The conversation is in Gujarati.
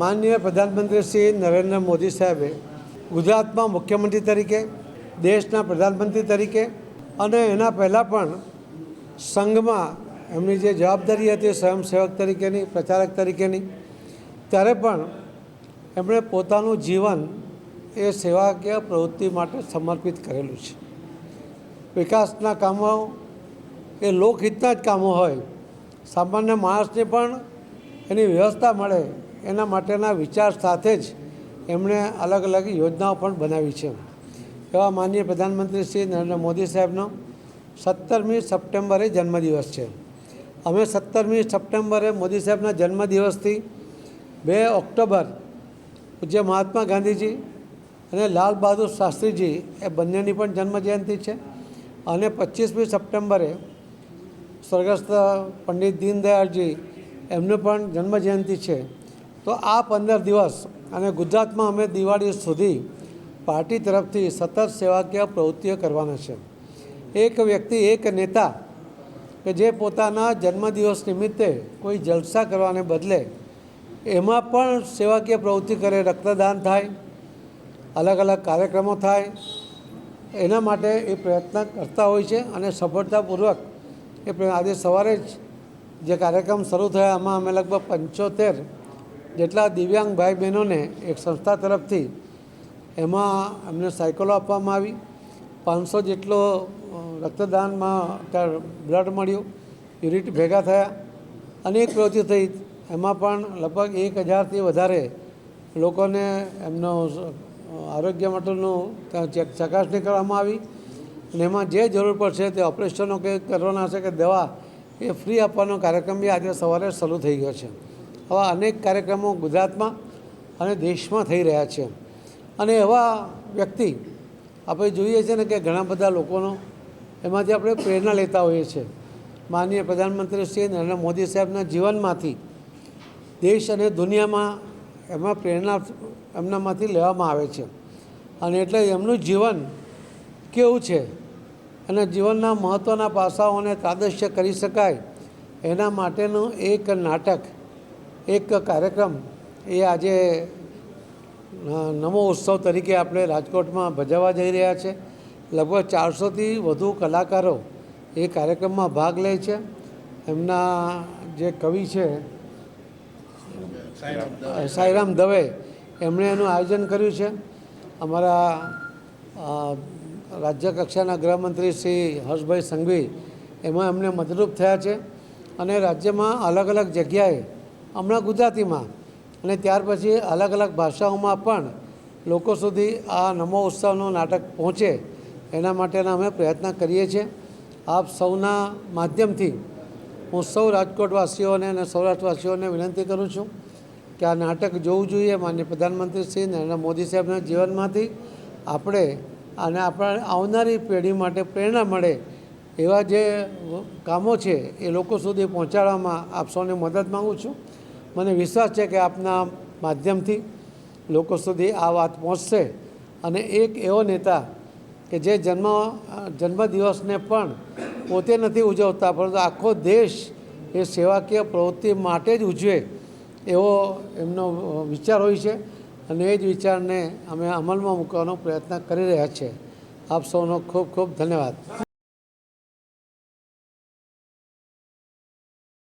માનનીય પ્રધાનમંત્રી શ્રી નરેન્દ્ર મોદી સાહેબે ગુજરાતમાં મુખ્યમંત્રી તરીકે, દેશના પ્રધાનમંત્રી તરીકે અને એના પહેલાં પણ સંઘમાં એમની જે જવાબદારી હતી સ્વયંસેવક તરીકેની, પ્રચારક તરીકેની, ત્યારે પણ એમણે પોતાનું જીવન એ સેવાકીય પ્રવૃત્તિ માટે સમર્પિત કરેલું છે. વિકાસના કામો એ લોકહિતના જ કામો હોય, સામાન્ય માણસને પણ એની વ્યવસ્થા મળે એના માટેના વિચાર સાથે જ એમણે અલગ અલગ યોજનાઓ પણ બનાવી છે. એવા માનનીય પ્રધાનમંત્રી શ્રી નરેન્દ્ર મોદી સાહેબનો 17મી સપ્ટેમ્બરે જન્મદિવસ છે. અમે 17મી સપ્ટેમ્બરે મોદી સાહેબના જન્મદિવસથી 2 ઓક્ટોબર પૂજ્ય મહાત્મા ગાંધીજી અને લાલ બહાદુર શાસ્ત્રીજી એ બંનેની પણ જન્મજયંતિ છે. અને 25મી સપ્ટેમ્બરે સ્વર્ગસ્થ પંડિત દીનદયાળજી એમનું પણ જન્મજયંતિ છે. તો આ 15 દિવસ અને ગુજરાતમાં અમે દિવાળી સુધી પાર્ટી તરફથી સતત સેવાકીય પ્રવૃત્તિઓ કરવાના છે. એક વ્યક્તિ, એક નેતા કે જે પોતાના જન્મદિવસ નિમિત્તે કોઈ જલસા કરવાને બદલે એમાં પણ સેવાકીય પ્રવૃત્તિ કરે, રક્તદાન થાય, અલગ અલગ કાર્યક્રમો થાય, એના માટે એ પ્રયત્ન કરતા હોય છે અને સફળતાપૂર્વક આજે સવારે જ જે કાર્યક્રમ શરૂ થયા એમાં અમે લગભગ 75 જેટલા દિવ્યાંગ ભાઈ બહેનોને એક સંસ્થા તરફથી એમાં અમને સાયકલો આપવામાં આવી. 500 જેટલો રક્તદાનમાં બ્લડ મળ્યું, યુનિટ ભેગા થયા, અનેક પ્રવૃત્તિ થઈ. એમાં પણ લગભગ 1000થી વધારે લોકોને એમનો આરોગ્ય માટેનું ચકાસણી કરવામાં આવી અને એમાં જે જરૂર પડશે તે ઓપરેશનો કે કરવાના હશે કે દવા એ ફ્રી આપવાનો કાર્યક્રમ બી આજે સવારે શરૂ થઈ ગયો છે. આવા અનેક કાર્યક્રમો ગુજરાતમાં અને દેશમાં થઈ રહ્યા છે. અને એવા વ્યક્તિ આપણે જોઈએ છીએ ને કે ઘણા બધા લોકોનો એમાંથી આપણે પ્રેરણા લેતા હોઈએ છીએ. માનનીય પ્રધાનમંત્રી શ્રી નરેન્દ્ર મોદી સાહેબના જીવનમાંથી દેશ અને દુનિયામાં એમાં પ્રેરણા એમનામાંથી લેવામાં આવે છે. અને એટલે એમનું જીવન કેવું છે અને જીવનના મહત્ત્વના પાસાઓને તાદશ્ય કરી શકાય એના માટેનું એક નાટક, એક કાર્યક્રમ એ આજે નમો ઉત્સવ તરીકે આપણે રાજકોટમાં ભજવવા જઈ રહ્યા છે. લગભગ 400થી વધુ કલાકારો એ કાર્યક્રમમાં ભાગ લે છે. એમના જે કવિ છે સાંઈરામ દવે, એમણે એનું આયોજન કર્યું છે. અમારા રાજ્ય કક્ષાના ગૃહમંત્રી શ્રી હર્ષભાઈ સંઘવી એમાં એમને મદદરૂપ થયા છે. અને રાજ્યમાં અલગ અલગ જગ્યાએ, હમણાં ગુજરાતીમાં અને ત્યાર પછી અલગ અલગ ભાષાઓમાં પણ લોકો સુધી આ નમો ઉત્સવનું નાટક પહોંચે એના માટેના અમે પ્રયત્ન કરીએ છીએ. આપ સૌના માધ્યમથી હું સૌ રાજકોટવાસીઓને અને સૌરાષ્ટ્રવાસીઓને વિનંતી કરું છું કે આ નાટક જોવું જોઈએ. માનનીય પ્રધાનમંત્રી શ્રી નરેન્દ્ર મોદી સાહેબના જીવનમાંથી આપણે અને આપણા આવનારી પેઢી માટે પ્રેરણા મળે એવા જે કામો છે એ લોકો સુધી પહોંચાડવામાં આપ સૌને મદદ માગું છું. મને વિશ્વાસ છે કે આપના માધ્યમથી લોકો સુધી આ વાત પહોંચશે અને એક એવો નેતા કે જે જન્મદિવસને પણ પોતે નથી ઉજવતા પરંતુ આખો દેશ એ સેવાકીય પ્રવૃત્તિ માટે જ ઉજવે એવો એમનો વિચાર હોય છે અને એ જ વિચારને અમે અમલમાં મૂકવાનો પ્રયત્ન કરી રહ્યા છીએ. આપ સૌનો ખૂબ ખૂબ ધન્યવાદ.